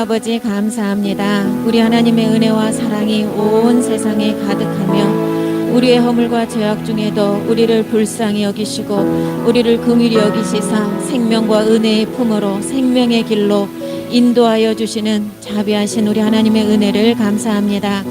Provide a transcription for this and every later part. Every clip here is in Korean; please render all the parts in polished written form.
아버지 감사합니다. 우리 하나님의 은혜와 사랑이 온 세상에 가득하며 우리의 허물과 죄악 중에도 우리를 불쌍히 여기시고 우리를 긍휼히 여기시사 생명과 은혜의 품으로 생명의 길로 인도하여 주시는 자비하신 우리 하나님의 은혜를 감사합니다.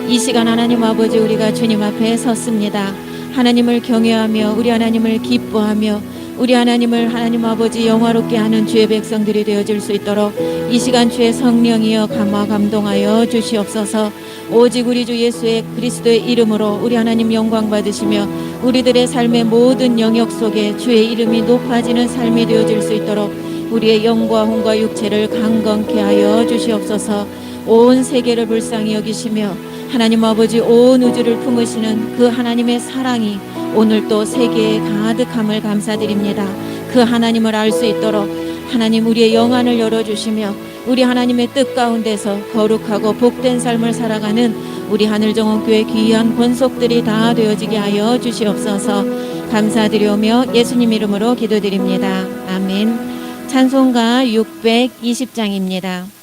이 시간 하나님 아버지 우리가 주님 앞에 섰습니다. 하나님을 경외하며 우리 하나님을 기뻐하며 우리 하나님을 하나님 아버지 영화롭게 하는 주의 백성들이 되어질 수 있도록 이 시간 주의 성령이여 감화 감동하여 주시옵소서. 오직 우리 주 예수의 그리스도의 이름으로 우리 하나님 영광 받으시며 우리들의 삶의 모든 영역 속에 주의 이름이 높아지는 삶이 되어질 수 있도록 우리의 영과 혼과 육체를 강건케 하여 주시옵소서. 온 세계를 불쌍히 여기시며 하나님 아버지 온 우주를 품으시는 그 하나님의 사랑이 오늘 또 세계에 가득함을 감사드립니다. 그 하나님을 알 수 있도록 하나님 우리의 영안을 열어주시며 우리 하나님의 뜻 가운데서 거룩하고 복된 삶을 살아가는 우리 하늘정원교회 귀한 권속들이 다 되어지게 하여 주시옵소서. 감사드리오며 예수님 이름으로 기도드립니다. 아멘. 찬송가 620장입니다.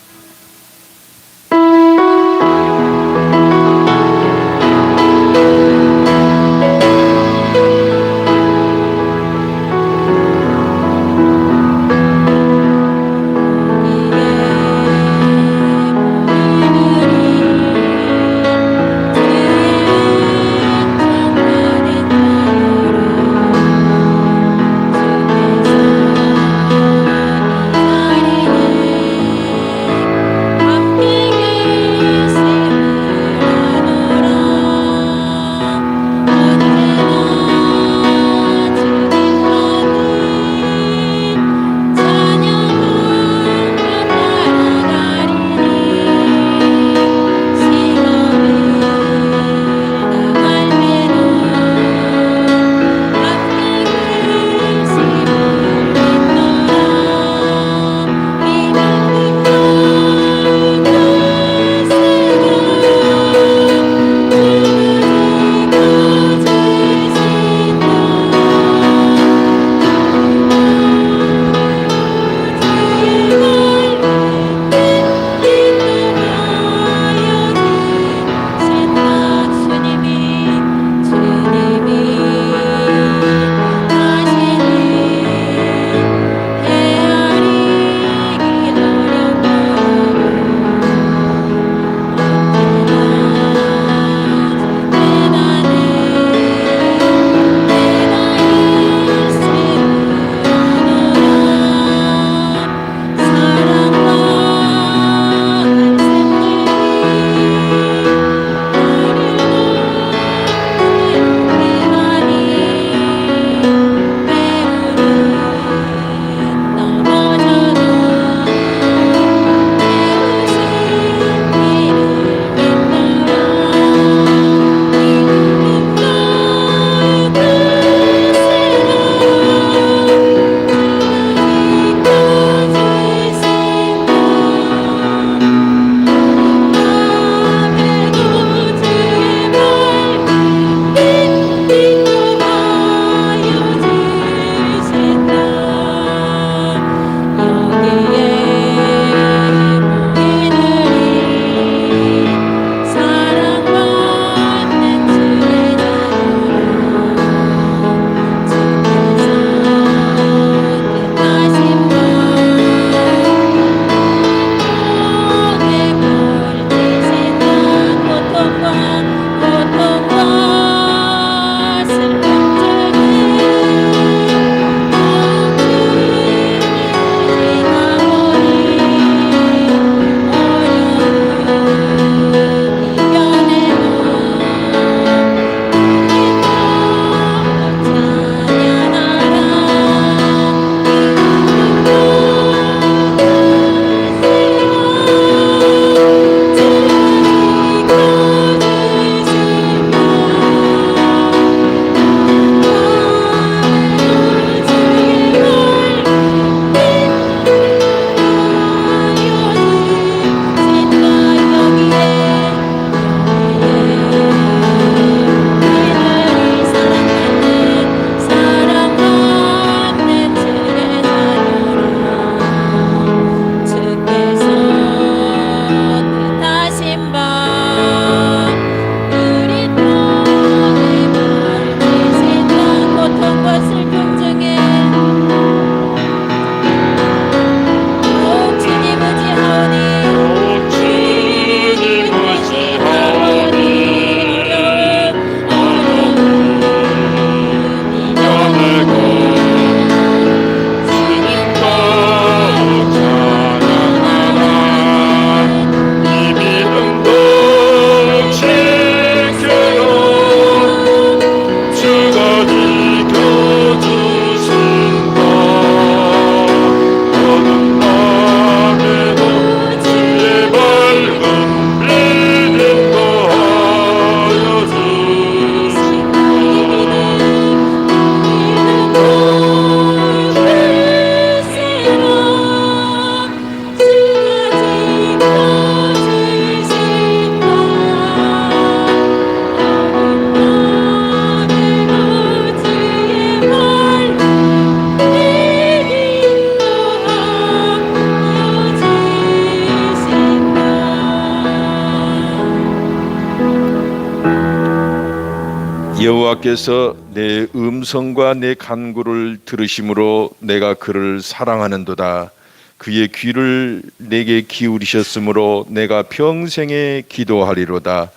여호와께서 내 음성과 내 간구를 들으심으로 내가 그를 사랑하는도다. 그의 귀를 내게 기울이셨으므로 내가 평생에 기도하리로다.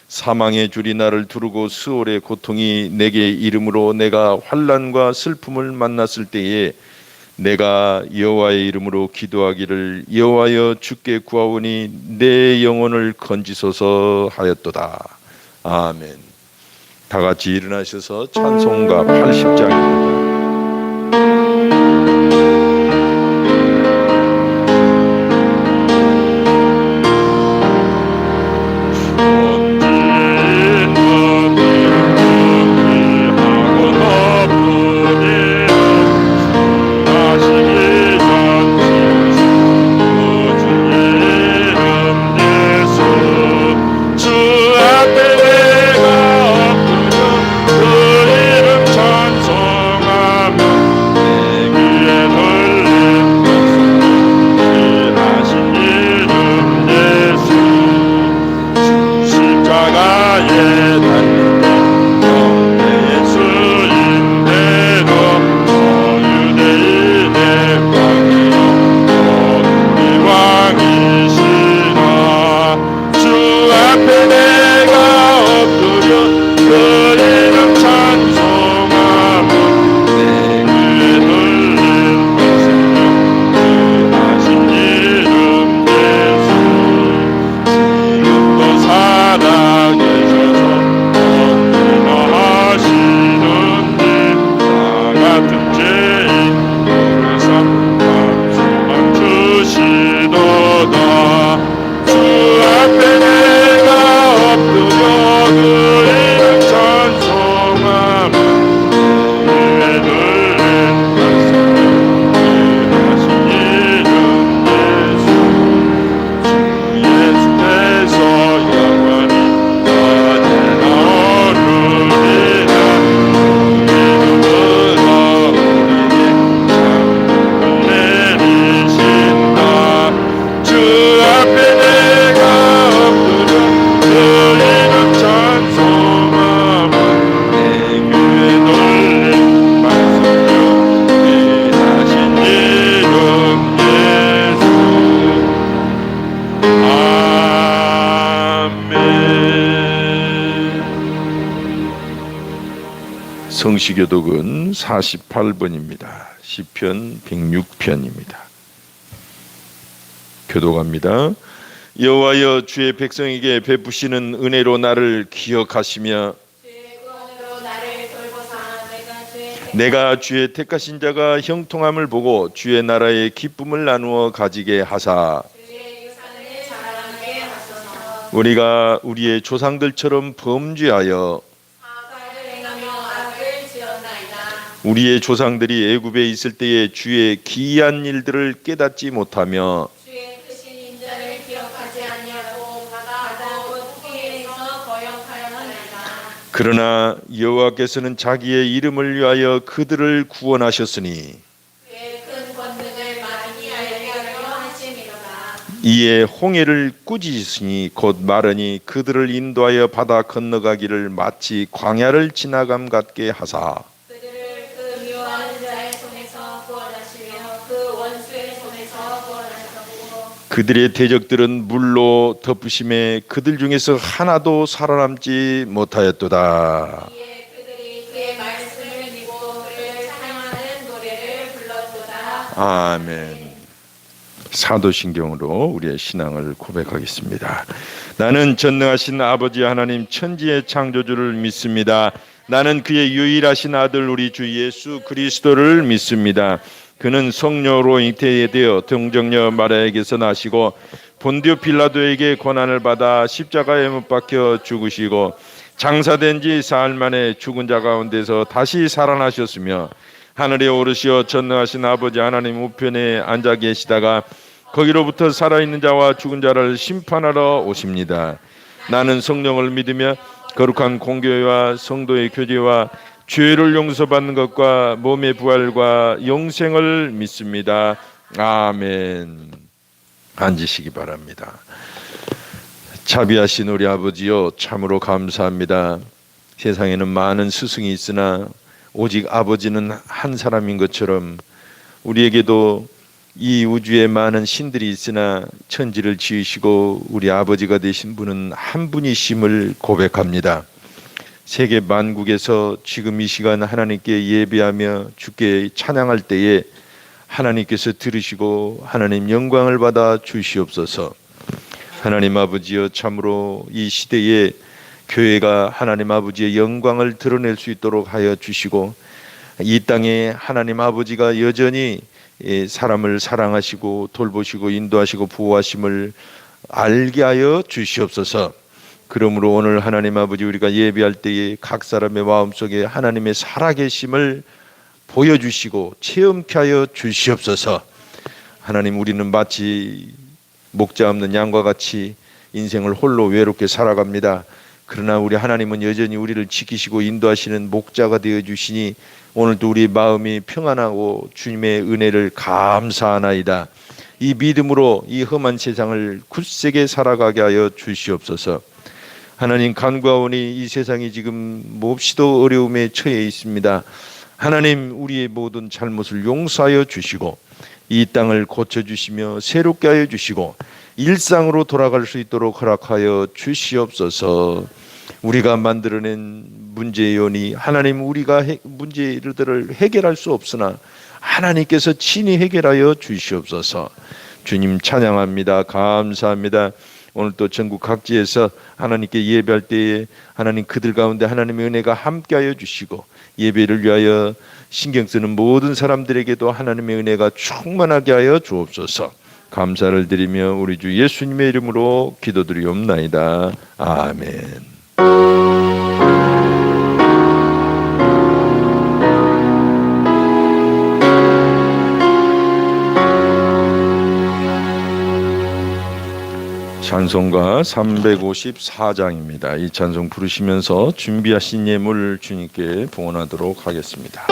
사망의 줄이 나를 두르고 스올의 고통이 내게 이름으로 내가 환난과 슬픔을 만났을 때에 내가 여호와의 이름으로 기도하기를 여호와여 주께 구하오니 내 영혼을 건지소서 하였도다. 아멘. 다 같이 일어나셔서 찬송가 80장입니다. 성시교독은 48번입니다. 시편 106편입니다. 교독합니다. 여호와여 주의 백성에게 베푸시는 은혜로 나를 기억하시며 내가 주의 택하신 자가 형통함을 보고 주의 나라의 기쁨을 나누어 가지게 하사 우리가 우리의 조상들처럼 범죄하여 우리의 조상들이 애굽에 있을 때에 주의 기이한 일들을 깨닫지 못하며 주의 크신 인자를 기억하지 아니하고 바다 곧 피에서 거역하였나이다. 그러나 여호와께서는 자기의 이름을 위하여 그들을 구원하셨으니 그의 큰 권능을 많이 알게 하려 하심이로다. 이에 홍해를 꾸짖으시니 곧 마르니 그들을 인도하여 바다 건너가기를 마치 광야를 지나감 같게 하사 그들의 대적들은 물로 덮으심에 그들 중에서 하나도 살아남지 못하였도다. 이에 그들이 그의 말씀을 믿고 그를 찬양하는 노래를 불렀도다. 아멘. 사도신경으로 우리의 신앙을 고백하겠습니다. 나는 전능하신 아버지 하나님 천지의 창조주를 믿습니다. 나는 그의 유일하신 아들 우리 주 예수 그리스도를 믿습니다. 그는 성령으로 잉태되어 동정녀 마리아에게서 나시고 본디오 빌라도에게 고난을 받아 십자가에 못 박혀 죽으시고 장사된 지 사흘 만에 죽은 자 가운데서 다시 살아나셨으며 하늘에 오르시어 전능하신 아버지 하나님 우편에 앉아 계시다가 거기로부터 살아있는 자와 죽은 자를 심판하러 오십니다. 나는 성령을 믿으며 거룩한 공교회와 성도의 교제와 죄를 용서받는 것과 몸의 부활과 영생을 믿습니다. 아멘. 앉으시기 바랍니다. 자비하신 우리 아버지요, 참으로 감사합니다. 세상에는 많은 스승이 있으나 오직 아버지는 한 사람인 것처럼 우리에게도 이 우주에 많은 신들이 있으나 천지를 지으시고 우리 아버지가 되신 분은 한 분이심을 고백합니다. 세계 만국에서 지금 이 시간 하나님께 예배하며 주께 찬양할 때에 하나님께서 들으시고 하나님 영광을 받아 주시옵소서. 하나님 아버지여, 참으로 이 시대에 교회가 하나님 아버지의 영광을 드러낼 수 있도록 하여 주시고, 이 땅에 하나님 아버지가 여전히 사람을 사랑하시고 돌보시고 인도하시고 보호하심을 알게 하여 주시옵소서. 그러므로 오늘 하나님 아버지, 우리가 예배할 때에 각 사람의 마음속에 하나님의 살아계심을 보여주시고 체험케 하여 주시옵소서. 하나님, 우리는 마치 목자 없는 양과 같이 인생을 홀로 외롭게 살아갑니다. 그러나 우리 하나님은 여전히 우리를 지키시고 인도하시는 목자가 되어 주시니 오늘도 우리 마음이 평안하고 주님의 은혜를 감사하나이다. 이 믿음으로 이 험한 세상을 굳세게 살아가게 하여 주시옵소서. 하나님, 간과하오니 이 세상이 지금 몹시도 어려움에 처해 있습니다. 하나님, 우리의 모든 잘못을 용서하여 주시고 이 땅을 고쳐주시며 새롭게 하여 주시고 일상으로 돌아갈 수 있도록 허락하여 주시옵소서. 우리가 만들어낸 문제의 요인이 하나님, 우리가 문제들을 해결할 수 없으나 하나님께서 친히 해결하여 주시옵소서. 주님 찬양합니다. 감사합니다. 오늘 또 전국 각지에서 하나님께 예배할 때에 하나님, 그들 가운데 하나님의 은혜가 함께하여 주시고 예배를 위하여 신경 쓰는 모든 사람들에게도 하나님의 은혜가 충만하게 하여 주옵소서. 감사를 드리며 우리 주 예수님의 이름으로 기도드리옵나이다. 아멘. 찬송가 354장입니다. 이 찬송 부르시면서 준비하신 예물 주님께 봉헌하도록 하겠습니다.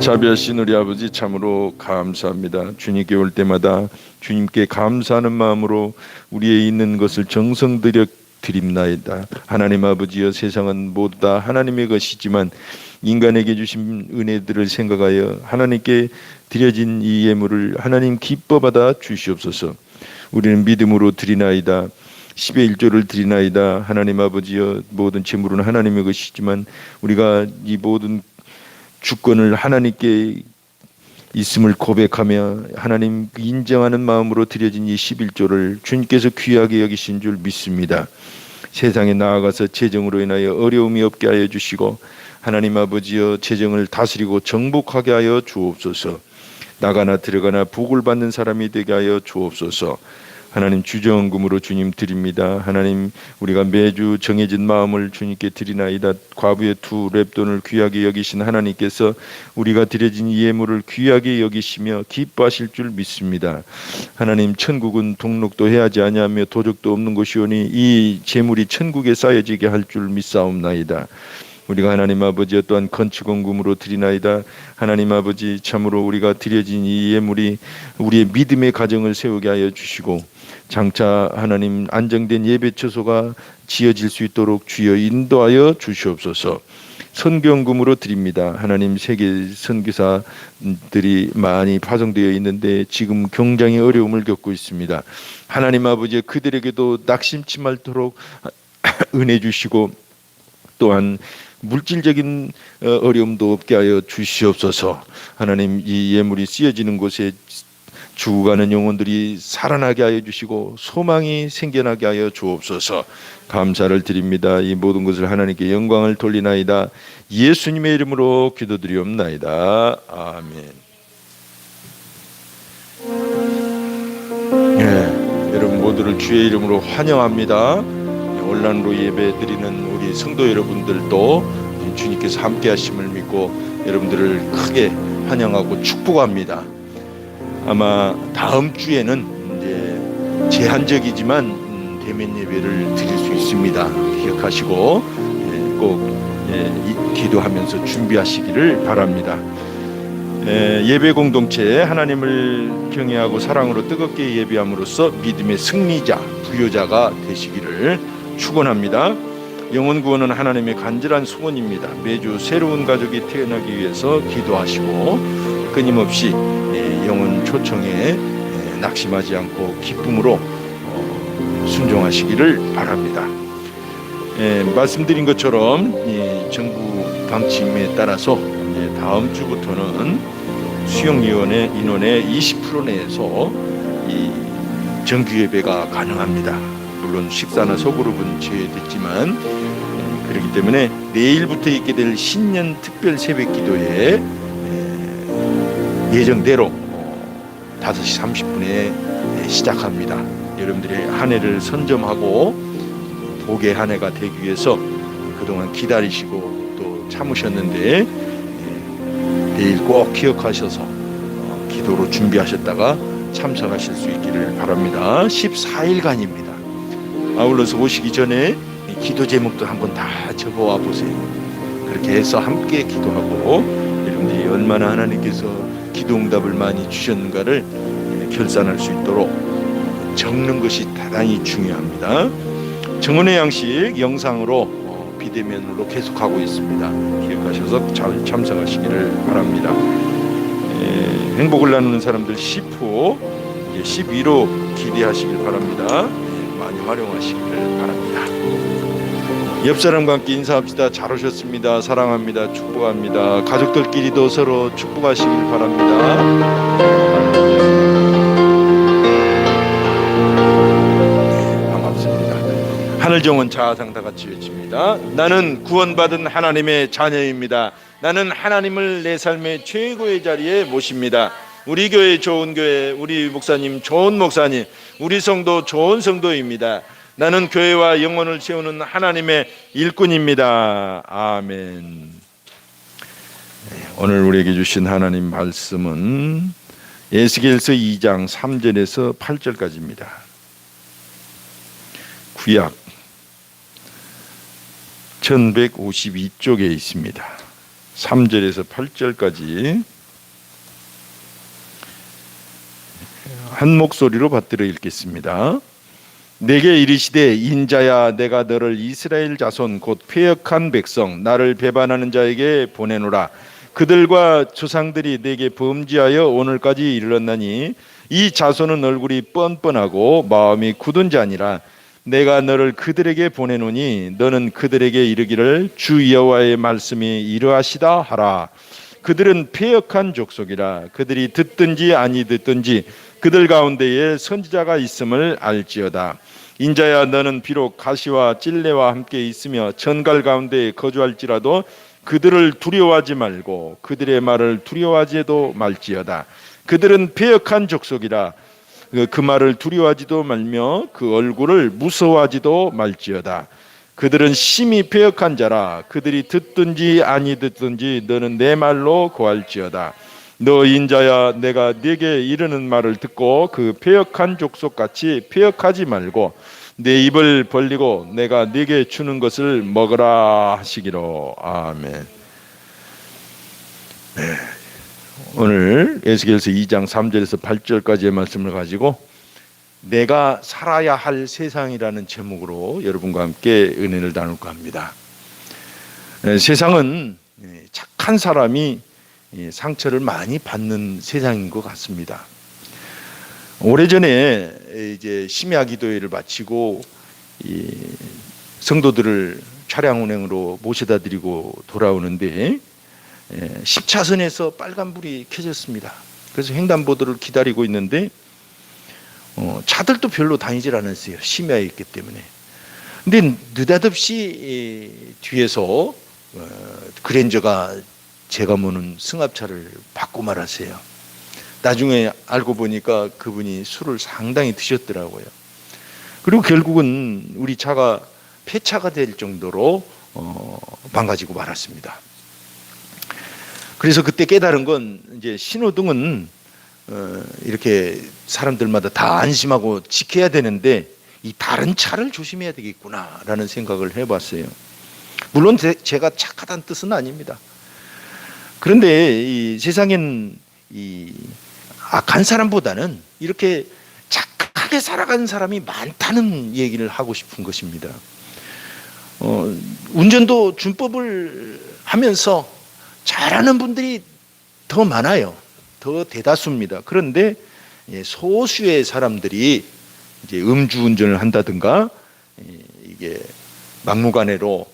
자비하신 우리 아버지 참으로 감사합니다. 주님께 올 때마다 주님께 감사하는 마음으로 우리의 있는 것을 정성 들여 드립나이다. 하나님 아버지여, 세상은 모두 다 하나님의 것이지만 인간에게 주신 은혜들을 생각하여 하나님께 드려진 이 예물을 하나님 기뻐 받아 주시옵소서. 우리는 믿음으로 드리나이다. 10의 1조를 드리나이다. 하나님 아버지여, 모든 재물은 하나님의 것이지만 우리가 이 모든 주권을 하나님께 있음을 고백하며 하나님 인정하는 마음으로 드려진 이 11조를 주님께서 귀하게 여기신 줄 믿습니다. 세상에 나아가서 재정으로 인하여 어려움이 없게 하여 주시고 하나님 아버지여, 재정을 다스리고 정복하게 하여 주옵소서. 나가나 들어가나 복을 받는 사람이 되게 하여 주옵소서. 하나님, 주정금으로 주님 드립니다. 하나님, 우리가 매주 정해진 마음을 주님께 드리나이다. 과부의 2렙돈을 귀하게 여기신 하나님께서 우리가 드려진 이 예물을 귀하게 여기시며 기뻐하실 줄 믿습니다. 하나님, 천국은 동록도 해하지 아니하며 도적도 없는 곳이오니 이 재물이 천국에 쌓여지게 할 줄 믿사옵나이다. 우리가 하나님 아버지여 또한 건축원금으로 드리나이다. 하나님 아버지, 참으로 우리가 드려진 이 예물이 우리의 믿음의 가정을 세우게 하여 주시고 장차 하나님 안정된 예배 처소가 지어질 수 있도록 주여 인도하여 주시옵소서. 선교원금으로 드립니다. 하나님, 세계 선교사들이 많이 파송되어 있는데 지금 굉장히 어려움을 겪고 있습니다. 하나님 아버지, 그들에게도 낙심치 말도록 은혜 주시고 또한 물질적인 어려움도 없게 하여 주시옵소서. 하나님, 이 예물이 쓰여지는 곳에 죽어가는 영혼들이 살아나게 하여 주시고 소망이 생겨나게 하여 주옵소서. 감사를 드립니다. 이 모든 것을 하나님께 영광을 돌리나이다. 예수님의 이름으로 기도드리옵나이다. 아멘. 여러분 모두를 주의 이름으로 환영합니다. 온라인으로 예배드리는 우리 성도 여러분들도 주님께서 함께 하심을 믿고 여러분들을 크게 환영하고 축복합니다. 아마 다음 주에는 이제 제한적이지만 대면 예배를 드릴 수 있습니다. 기억하시고 꼭 기도하면서 준비하시기를 바랍니다. 예배 공동체, 하나님을 경외하고 사랑으로 뜨겁게 예배함으로써 믿음의 승리자, 부요자가 되시기를 축원합니다. 영혼 구원은 하나님의 간절한 소원입니다. 매주 새로운 가족이 태어나기 위해서 기도하시고 끊임없이 영혼 초청에 낙심하지 않고 기쁨으로 순종하시기를 바랍니다. 말씀드린 것처럼 이 정부 방침에 따라서 다음 주부터는 수용위원회 인원의 20% 내에서 이 정규 예배가 가능합니다. 물론 식사나 소그룹은 제외됐지만 그렇기 때문에 내일부터 있게 될 신년 특별 새벽 기도에 예정대로 5시 30분에 시작합니다. 여러분들의 한 해를 선점하고 복의 한 해가 되기 위해서 그동안 기다리시고 또 참으셨는데 내일 꼭 기억하셔서 기도로 준비하셨다가 참석하실 수 있기를 바랍니다. 14일간입니다. 아울러서 오시기 전에 기도 제목도 한번 다 적어와 보세요. 그렇게 해서 함께 기도하고 여러분들이 얼마나 하나님께서 기도 응답을 많이 주셨는가를 결산할 수 있도록 적는 것이 대단히 중요합니다. 정원의 양식 영상으로 비대면으로 계속하고 있습니다. 기억하셔서 잘 참석하시기를 바랍니다. 행복을 나누는 사람들 10호, 12로 기대하시길 바랍니다. 많이 활용하시기를 바랍니다. 옆 사람과 함께 인사합시다. 잘 오셨습니다. 사랑합니다. 축복합니다. 가족들끼리도 서로 축복하시길 바랍니다. 반갑습니다. 하늘정원 자아상 다 같이 외칩니다. 나는 구원받은 하나님의 자녀입니다. 나는 하나님을 내 삶의 최고의 자리에 모십니다. 우리 교회 좋은 교회, 우리 목사님 좋은 목사님, 우리 성도 좋은 성도입니다. 나는 교회와 영혼을 세우는 하나님의 일꾼입니다. 아멘. 오늘 우리에게 주신 하나님 말씀은 에스겔서 2장 3절에서 8절까지입니다. 구약 1152쪽에 있습니다. 3절에서 8절까지 한 목소리로 받들어 읽겠습니다. 내게 이르시되 인자야 내가 너를 이스라엘 자손 곧 패역한 백성 나를 배반하는 자에게 보내노라. 그들과 조상들이 내게 범죄하여 오늘까지 이르렀나니 이 자손은 얼굴이 뻔뻔하고 마음이 굳은 자니라. 내가 너를 그들에게 보내노니 너는 그들에게 이르기를 주 여호와의 말씀이 이러하시다 하라. 그들은 패역한 족속이라. 그들이 듣든지 아니 듣든지 그들 가운데에 선지자가 있음을 알지어다. 인자야 너는 비록 가시와 찔레와 함께 있으며 전갈 가운데 거주할지라도 그들을 두려워하지 말고 그들의 말을 두려워하지도 말지어다. 그들은 패역한 족속이라. 그 말을 두려워하지도 말며 그 얼굴을 무서워하지도 말지어다. 그들은 심히 패역한 자라. 그들이 듣든지 아니 듣든지 너는 내 말로 고할지어다. 너 인자야 내가 네게 이르는 말을 듣고 그 패역한 족속같이 패역하지 말고 내 입을 벌리고 내가 네게 주는 것을 먹으라 하시기로. 아멘. 네. 오늘 에스겔서 2장 3절에서 8절까지의 말씀을 가지고 내가 살아야 할 세상이라는 제목으로 여러분과 함께 은혜를 나눌까 합니다. 세상은 착한 사람이 상처를 많이 받는 세상인 것 같습니다. 오래전에 이제 심야 기도회를 마치고 성도들을 차량 운행으로 모셔다 드리고 돌아오는데 10차선에서 빨간불이 켜졌습니다. 그래서 횡단보도를 기다리고 있는데 차들도 별로 다니질 않았어요. 심야에 있기 때문에. 근데 느닷없이 뒤에서 그랜저가 제가 모는 승합차를 받고 말았어요. 나중에 알고 보니까 그분이 술을 상당히 드셨더라고요. 그리고 결국은 우리 차가 폐차가 될 정도로 망가지고 말았습니다. 그래서 그때 깨달은 건 이제 신호등은 이렇게 사람들마다 다 안심하고 지켜야 되는데 이 다른 차를 조심해야 되겠구나라는 생각을 해봤어요. 물론 제가 착하다는 뜻은 아닙니다. 그런데 이 세상엔 이 악한 사람보다는 이렇게 착하게 살아가는 사람이 많다는 얘기를 하고 싶은 것입니다. 운전도 준법을 하면서 잘하는 분들이 더 많아요. 더 대다수입니다. 그런데 소수의 사람들이 이제 음주운전을 한다든가 이게 막무가내로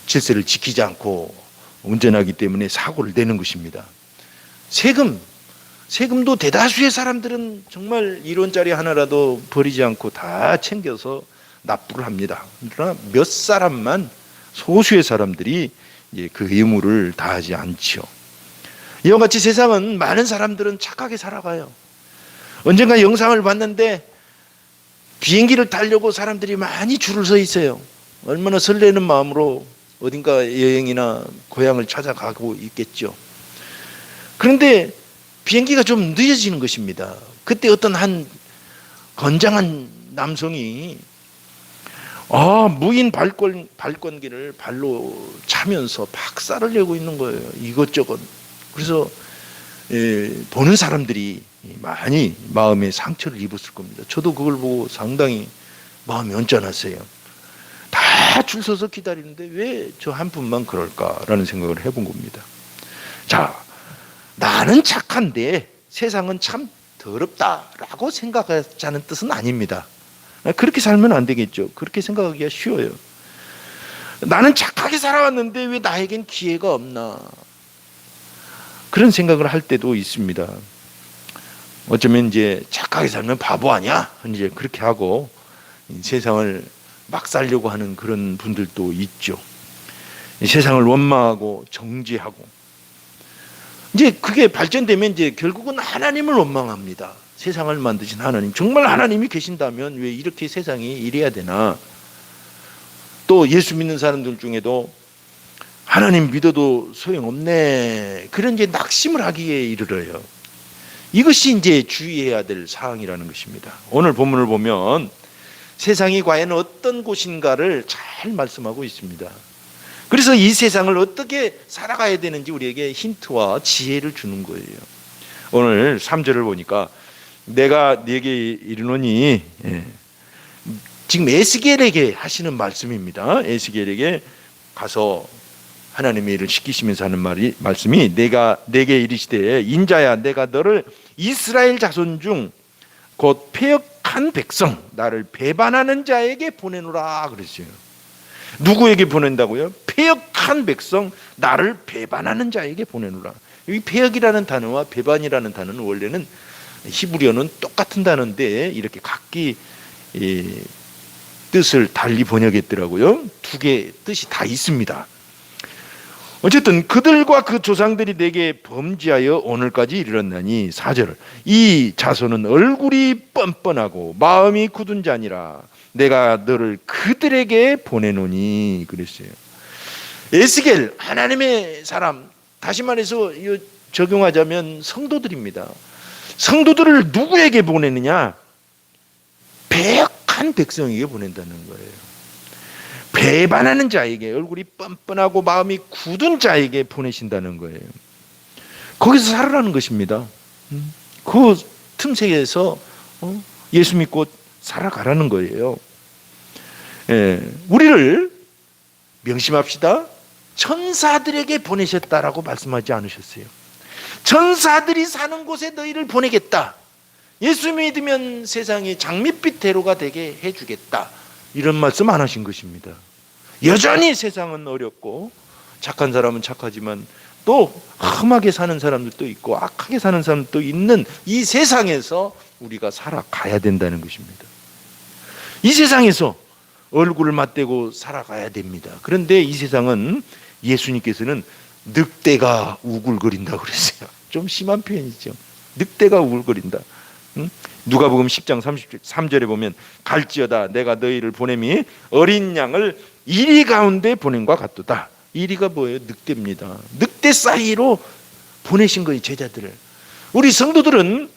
질서를 지키지 않고 운전하기 때문에 사고를 내는 것입니다. 세금도 대다수의 사람들은 정말 1원짜리 하나라도 버리지 않고 다 챙겨서 납부를 합니다. 그러나 몇 사람만, 소수의 사람들이 이제 그 의무를 다하지 않죠. 이와 같이 세상은 많은 사람들은 착하게 살아가요. 언젠가 영상을 봤는데 비행기를 타려고 사람들이 많이 줄을 서 있어요. 얼마나 설레는 마음으로 어딘가 여행이나 고향을 찾아가고 있겠죠. 그런데 비행기가 좀 늦어지는 것입니다. 그때 어떤 한 건장한 남성이 무인 발권기를 발로 차면서 박살을 내고 있는 거예요. 이것저것. 그래서 보는 사람들이 많이 마음에 상처를 입었을 겁니다. 저도 그걸 보고 상당히 마음이 언짢았어요. 다 줄 서서 기다리는데 왜 저 한 분만 그럴까라는 생각을 해본 겁니다. 자, 나는 착한데 세상은 참 더럽다라고 생각하자는 뜻은 아닙니다. 그렇게 살면 안 되겠죠. 그렇게 생각하기가 쉬워요. 나는 착하게 살아왔는데 왜 나에겐 기회가 없나, 그런 생각을 할 때도 있습니다. 어쩌면 이제 착하게 살면 바보 아니야? 이제 그렇게 하고 세상을 막 살려고 하는 그런 분들도 있죠. 세상을 원망하고 정죄하고 이제 그게 발전되면 이제 결국은 하나님을 원망합니다. 세상을 만드신 하나님, 정말 하나님이 계신다면 왜 이렇게 세상이 이래야 되나? 또 예수 믿는 사람들 중에도 하나님 믿어도 소용없네, 그런 이제 낙심을 하기에 이르러요. 이것이 이제 주의해야 될 사항이라는 것입니다. 오늘 본문을 보면 세상이 과연 어떤 곳인가를 잘 말씀하고 있습니다. 그래서 이 세상을 어떻게 살아가야 되는지 우리에게 힌트와 지혜를 주는 거예요. 오늘 3절을 보니까 내가 네게 이르노니, 지금 에스겔에게 하시는 말씀입니다. 에스겔에게 가서 하나님의 일을 시키시면서 하는 말씀이 내가 내게 이르시되 인자야 내가 너를 이스라엘 자손 중 곧 패역한 백성 나를 배반하는 자에게 보내노라 그랬어요. 누구에게 보낸다고요? 패역한 백성 나를 배반하는 자에게 보내노라. 이 패역이라는 단어와 배반이라는 단어는 원래는 히브리어는 똑같은 단어인데 이렇게 각기 뜻을 달리 번역했더라고요. 두 개 뜻이 다 있습니다. 어쨌든 그들과 그 조상들이 내게 범죄하여 오늘까지 이르렀나니 4절 이 자손은 얼굴이 뻔뻔하고 마음이 굳은 자니라 내가 너를 그들에게 보내노니 그랬어요. 에스겔 하나님의 사람, 다시 말해서 적용하자면 성도들입니다. 성도들을 누구에게 보내느냐? 배역한 백성에게 보낸다는 거예요. 배반하는 자에게, 얼굴이 뻔뻔하고 마음이 굳은 자에게 보내신다는 거예요. 거기서 살아라는 것입니다. 그 틈새에서 예수 믿고 살아가라는 거예요. 우리를 명심합시다. 천사들에게 보내셨다라고 말씀하지 않으셨어요. 천사들이 사는 곳에 너희를 보내겠다. 예수 믿으면 세상에 장밋빛 대로가 되게 해주겠다. 이런 말씀 안 하신 것입니다. 여전히 세상은 어렵고 착한 사람은 착하지만 또 험하게 사는 사람들도 있고 악하게 사는 사람도 있는 이 세상에서 우리가 살아가야 된다는 것입니다. 이 세상에서 얼굴을 맞대고 살아가야 됩니다. 그런데 이 세상은 예수님께서는 늑대가 우글거린다고 그랬어요. 좀 심한 표현이죠. 늑대가 우글거린다. 누가복음 10장 33절에 보면 갈지어다 내가 너희를 보냄이 어린 양을 이리 가운데 보냄과 같도다. 이리가 뭐예요? 늑대입니다. 늑대 사이로 보내신 거예요, 제자들을. 우리 성도들은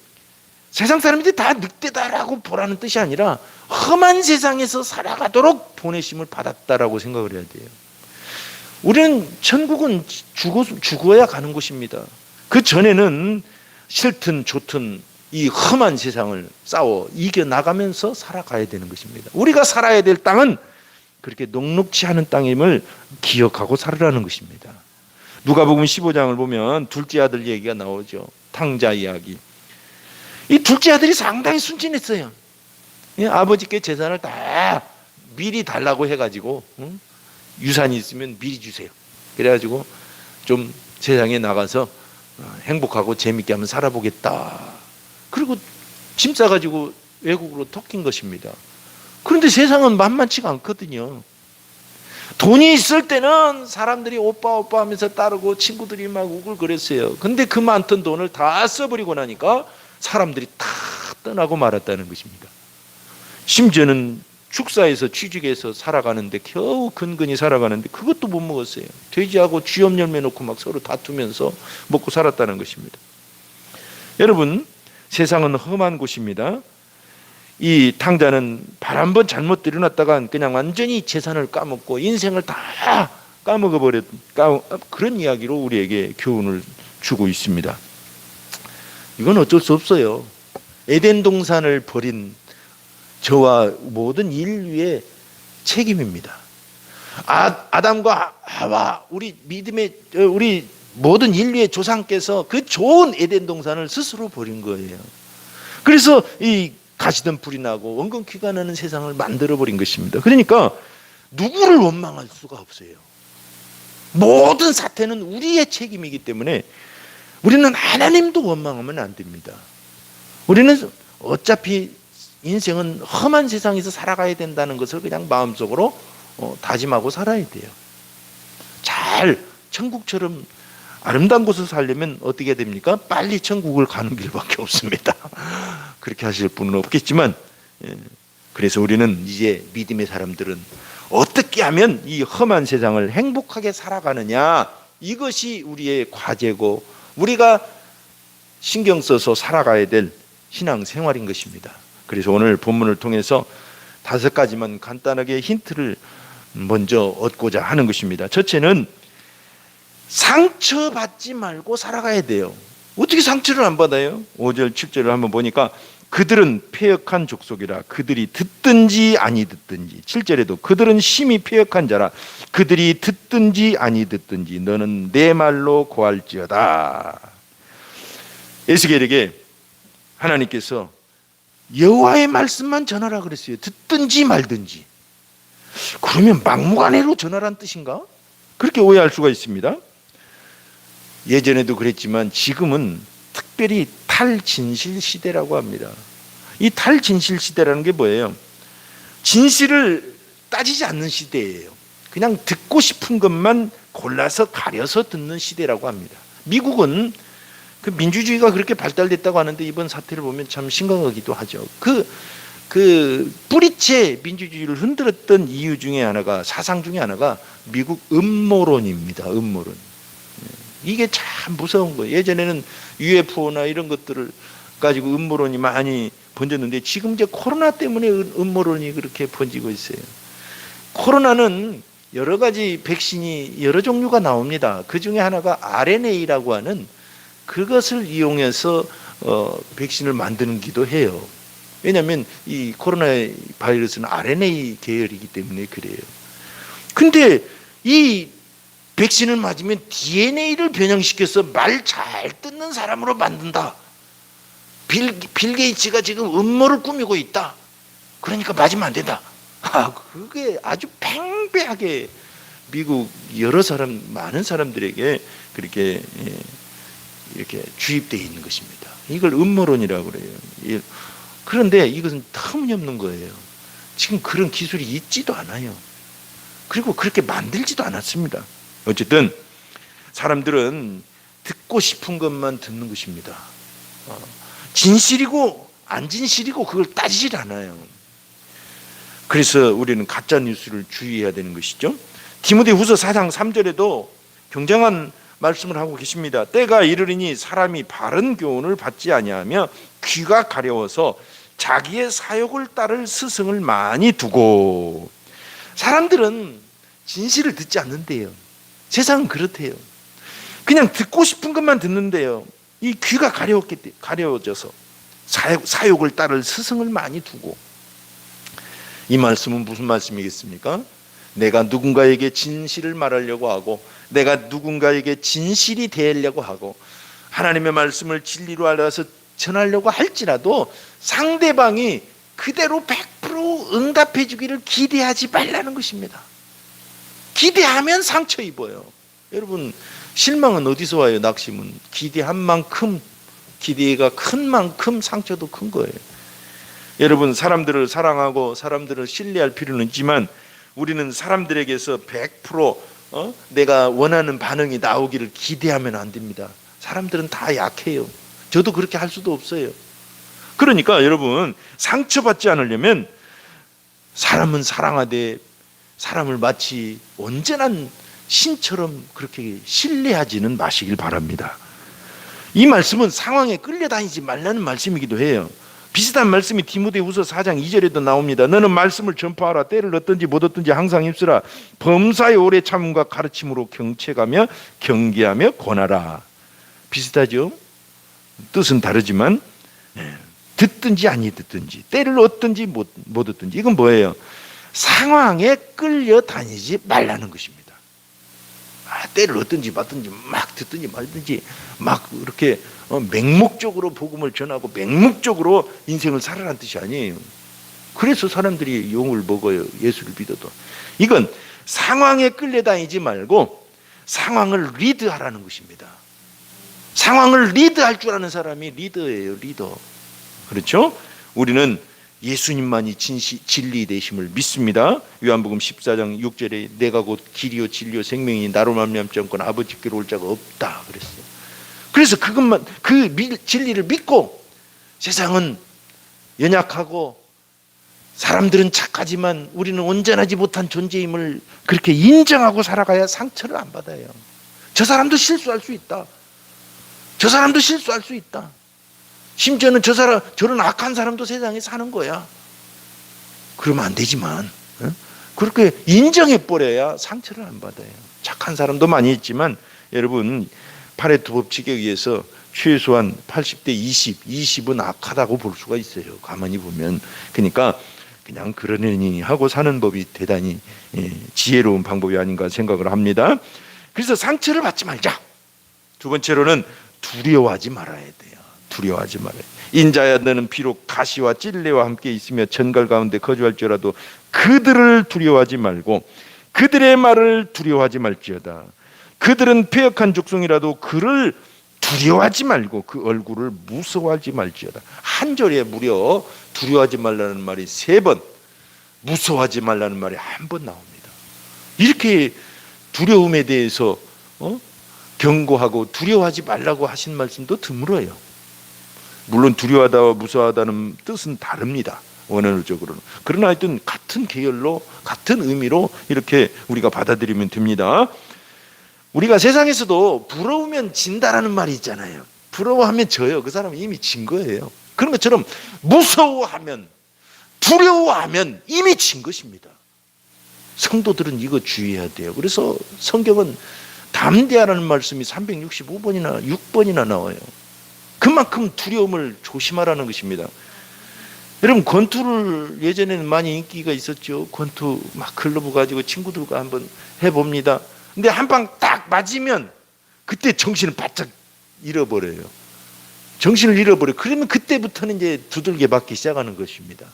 세상 사람들이 다 늑대다라고 보라는 뜻이 아니라 험한 세상에서 살아가도록 보내심을 받았다라고 생각을 해야 돼요. 우리는 천국은 죽어야 가는 곳입니다. 그 전에는 싫든 좋든 이 험한 세상을 싸워 이겨나가면서 살아가야 되는 것입니다. 우리가 살아야 될 땅은 그렇게 녹록지 않은 땅임을 기억하고 살으라는 것입니다. 누가복음 15장을 보면 둘째 아들 얘기가 나오죠. 탕자 이야기. 이 둘째 아들이 상당히 순진했어요. 아버지께 재산을 다 미리 달라고 해가지고 유산이 있으면 미리 주세요. 그래가지고 좀 세상에 나가서 행복하고 재밌게 한번 살아보겠다. 그리고 짐 싸가지고 외국으로 토낀 것입니다. 그런데 세상은 만만치가 않거든요. 돈이 있을 때는 사람들이 오빠 오빠 하면서 따르고 친구들이 막 우글거렸어요. 근데 그 많던 돈을 다 써버리고 나니까 사람들이 다 떠나고 말았다는 것입니다. 심지어는 축사에서 취직해서 살아가는데 겨우 근근히 살아가는데 그것도 못 먹었어요. 돼지하고 쥐염 열매 놓고 막 서로 다투면서 먹고 살았다는 것입니다. 여러분, 세상은 험한 곳입니다. 이 탕자는 발 한 번 잘못 들여놨다가 그냥 완전히 재산을 까먹고 인생을 다 까먹어버렸 그런 이야기로 우리에게 교훈을 주고 있습니다. 이건 어쩔 수 없어요. 에덴 동산을 버린 저와 모든 인류의 책임입니다. 아담과 하와 우리 믿음의 우리 모든 인류의 조상께서 그 좋은 에덴 동산을 스스로 버린 거예요. 그래서 이 가시던 불이 나고 원근키가 나는 세상을 만들어 버린 것입니다. 그러니까 누구를 원망할 수가 없어요. 모든 사태는 우리의 책임이기 때문에 우리는 하나님도 원망하면 안 됩니다. 우리는 어차피 인생은 험한 세상에서 살아가야 된다는 것을 그냥 마음속으로 다짐하고 살아야 돼요. 잘 천국처럼 아름다운 곳을 살려면 어떻게 됩니까? 빨리 천국을 가는 길밖에 없습니다. 그렇게 하실 분은 없겠지만 그래서 우리는 이제 믿음의 사람들은 어떻게 하면 이 험한 세상을 행복하게 살아가느냐, 이것이 우리의 과제고 우리가 신경 써서 살아가야 될 신앙생활인 것입니다. 그래서 오늘 본문을 통해서 5가지만 간단하게 힌트를 먼저 얻고자 하는 것입니다. 첫째는 상처받지 말고 살아가야 돼요. 어떻게 상처를 안 받아요? 5절 7절을 한번 보니까 그들은 패역한 족속이라 그들이 듣든지 아니 듣든지 7절에도 그들은 심히 패역한 자라 그들이 듣든지 아니 듣든지 너는 내 말로 고할지어다. 에스겔에게 하나님께서 여호와의 말씀만 전하라 그랬어요. 듣든지 말든지. 그러면 막무가내로 전하라는 뜻인가? 그렇게 오해할 수가 있습니다. 예전에도 그랬지만 지금은 특별히 탈진실 시대라고 합니다. 이 탈진실 시대라는 게 뭐예요? 진실을 따지지 않는 시대예요. 그냥 듣고 싶은 것만 골라서 가려서 듣는 시대라고 합니다. 미국은 그 민주주의가 그렇게 발달됐다고 하는데 이번 사태를 보면 참 심각하기도 하죠. 그 뿌리째 민주주의를 흔들었던 이유 중에 하나가, 사상 중에 하나가 미국 음모론입니다. 음모론. 이게 참 무서운 거예요. 예전에는 UFO나 이런 것들을 가지고 음모론이 많이 번졌는데 지금 이제 코로나 때문에 음모론이 그렇게 번지고 있어요. 코로나는 여러 가지 백신이 여러 종류가 나옵니다. 그 중에 하나가 RNA라고 하는 그것을 이용해서 백신을 만드는기도 해요. 왜냐하면 이 코로나 바이러스는 RNA 계열이기 때문에 그래요. 근데 이 백신을 맞으면 DNA를 변형시켜서 말 잘 듣는 사람으로 만든다. 빌 게이츠가 지금 음모를 꾸미고 있다. 그러니까 맞으면 안 된다. 그게 아주 팽배하게 미국 여러 사람, 많은 사람들에게 그렇게 이렇게 주입되어 있는 것입니다. 이걸 음모론이라고 그래요. 그런데 이것은 터무니없는 거예요. 지금 그런 기술이 있지도 않아요. 그리고 그렇게 만들지도 않았습니다. 어쨌든 사람들은 듣고 싶은 것만 듣는 것입니다. 진실이고 안 진실이고 그걸 따지질 않아요. 그래서 우리는 가짜 뉴스를 주의해야 되는 것이죠. 디모데후서 4장 3절에도 굉장한 말씀을 하고 계십니다. 때가 이르리니 사람이 바른 교훈을 받지 아니하며 귀가 가려워서 자기의 사욕을 따를 스승을 많이 두고. 사람들은 진실을 듣지 않는데요. 세상은 그렇대요. 그냥 듣고 싶은 것만 듣는데요. 이 귀가 가려워져서 사욕을 따를 스승을 많이 두고. 이 말씀은 무슨 말씀이겠습니까? 내가 누군가에게 진실을 말하려고 하고 내가 누군가에게 진실이 되려고 하고 하나님의 말씀을 진리로 알아서 전하려고 할지라도 상대방이 그대로 100% 응답해 주기를 기대하지 말라는 것입니다. 기대하면 상처 입어요. 여러분, 실망은 어디서 와요? 낙심은 기대한 만큼, 기대가 큰 만큼 상처도 큰 거예요. 여러분, 사람들을 사랑하고 사람들을 신뢰할 필요는 있지만 우리는 사람들에게서 100% 내가 원하는 반응이 나오기를 기대하면 안 됩니다. 사람들은 다 약해요. 저도 그렇게 할 수도 없어요. 그러니까 여러분, 상처받지 않으려면 사람은 사랑하되 사람을 마치 온전한 신처럼 그렇게 신뢰하지는 마시길 바랍니다. 이 말씀은 상황에 끌려다니지 말라는 말씀이기도 해요. 비슷한 말씀이 디모데후서 4장 2절에도 나옵니다. 너는 말씀을 전파하라. 때를 얻든지 못 얻든지 항상 힘쓰라. 범사의 오래 참음과 가르침으로 경책하며 경계하며 권하라. 비슷하죠? 뜻은 다르지만 듣든지 아니 듣든지 때를 얻든지 못 얻든지 이건 뭐예요? 상황에 끌려다니지 말라는 것입니다. 때를 얻든지 받든지 막 듣든지 말든지 막 이렇게 맹목적으로 복음을 전하고 맹목적으로 인생을 살아라는 뜻이 아니에요. 그래서 사람들이 욕을 먹어요. 예수를 믿어도. 이건 상황에 끌려다니지 말고 상황을 리드하라는 것입니다. 상황을 리드할 줄 아는 사람이 리더예요. 리더. 그렇죠? 우리는 예수님만이 진리 되심을 믿습니다. 요한복음 14장 6절에 내가 곧 길이요 진리요 생명이니 나로 말미암지 않고는 아버지께로 올 자가 없다 그랬어요. 그래서 그것만 그 진리를 믿고 세상은 연약하고 사람들은 착하지만 우리는 온전하지 못한 존재임을 그렇게 인정하고 살아가야 상처를 안 받아요. 저 사람도 실수할 수 있다. 저 사람도 실수할 수 있다. 심지어는 저런 악한 사람도 세상에 사는 거야. 그러면 안 되지만 그렇게 인정해버려야 상처를 안 받아요. 착한 사람도 많이 있지만 여러분 파레토 법칙에 의해서 최소한 80대 20은 악하다고 볼 수가 있어요. 가만히 보면. 그러니까 그냥 그러려니 하고 사는 법이 대단히 지혜로운 방법이 아닌가 생각을 합니다. 그래서 상처를 받지 말자. 두 번째로는 두려워하지 말아야 돼요. 두려워하지 말아야. 인자야 너는 비록 가시와 찔레와 함께 있으며 전갈 가운데 거주할지라도 그들을 두려워하지 말고 그들의 말을 두려워하지 말지어다. 그들은 패역한 족속이라도 그를 두려워하지 말고 그 얼굴을 무서워하지 말지어다. 한 절에 무려 두려워하지 말라는 말이 3번, 무서워하지 말라는 말이 1번 나옵니다. 이렇게 두려움에 대해서 경고하고 두려워하지 말라고 하신 말씀도 드물어요. 물론 두려워하다와 무서워하다는 뜻은 다릅니다. 원어적으로는. 그러나 하여튼 같은 계열로 같은 의미로 이렇게 우리가 받아들이면 됩니다. 우리가 세상에서도 부러우면 진다라는 말이 있잖아요. 부러워하면 져요. 그 사람은 이미 진 거예요. 그런 것처럼 무서워하면, 두려워하면 이미 진 것입니다. 성도들은 이거 주의해야 돼요. 그래서 성경은 담대하라는 말씀이 365번이나 6번이나 나와요. 그만큼 두려움을 조심하라는 것입니다. 여러분, 권투를 예전에는 많이 인기가 있었죠. 권투 막 클럽 가지고 친구들과 한번 해봅니다. 근데 한 방 딱 맞으면 그때 정신을 바짝 잃어버려요. 정신을 잃어버려요. 그러면 그때부터는 이제 두들겨 맞기 시작하는 것입니다.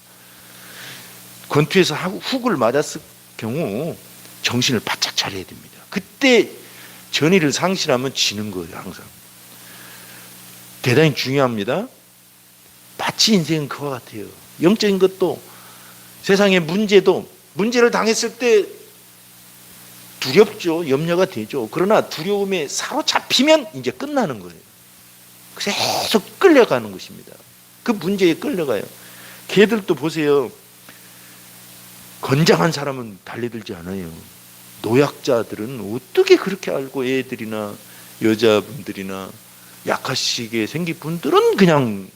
권투에서 훅을 맞았을 경우 정신을 바짝 차려야 됩니다. 그때 전의를 상실하면 지는 거예요. 항상. 대단히 중요합니다. 마치 인생은 그와 같아요. 영적인 것도 세상의 문제를 당했을 때 두렵죠. 염려가 되죠. 그러나 두려움에 사로잡히면 이제 끝나는 거예요. 계속 끌려가는 것입니다. 그 문제에 끌려가요. 개들도 보세요. 건장한 사람은 달려들지 않아요. 노약자들은 어떻게 그렇게 알고 애들이나 여자분들이나 약하시게 생긴 분들은 그냥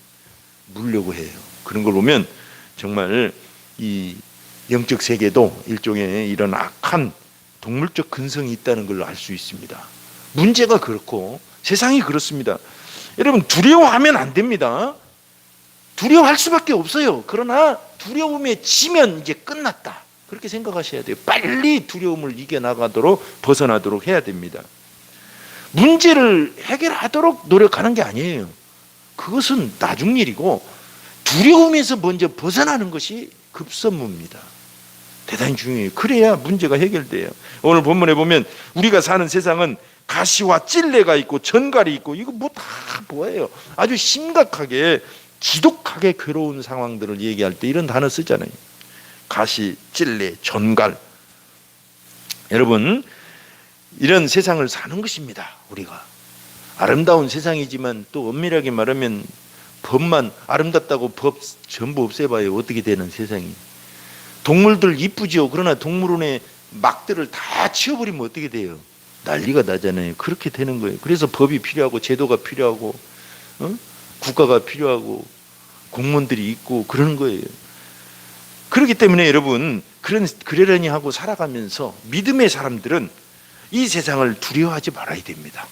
물려고 해요. 그런 걸 보면 정말 이 영적 세계도 일종의 이런 악한 동물적 근성이 있다는 걸 알 수 있습니다. 문제가 그렇고 세상이 그렇습니다. 여러분, 두려워하면 안 됩니다. 두려워할 수밖에 없어요. 그러나 두려움에 지면 이제 끝났다. 그렇게 생각하셔야 돼요. 빨리 두려움을 이겨나가도록 벗어나도록 해야 됩니다. 문제를 해결하도록 노력하는 게 아니에요. 그것은 나중 일이고 두려움에서 먼저 벗어나는 것이 급선무입니다. 대단히 중요해요. 그래야 문제가 해결돼요. 오늘 본문에 보면 우리가 사는 세상은 가시와 찔레가 있고 전갈이 있고 이거 다 뭐예요? 아주 심각하게 지독하게 괴로운 상황들을 얘기할 때 이런 단어 쓰잖아요. 가시, 찔레, 전갈. 여러분, 이런 세상을 사는 것입니다. 우리가 아름다운 세상이지만 또 엄밀하게 말하면 법만 아름답다고 법 전부 없애봐요. 어떻게 되는 세상이. 동물들 이쁘죠. 그러나 동물원의 막들을 다 치워버리면 어떻게 돼요? 난리가 나잖아요. 그렇게 되는 거예요. 그래서 법이 필요하고 제도가 필요하고 국가가 필요하고 공무원들이 있고 그러는 거예요. 그렇기 때문에 여러분, 그러려니 하고 살아가면서 믿음의 사람들은 이 세상을 두려워하지 말아야 됩니다.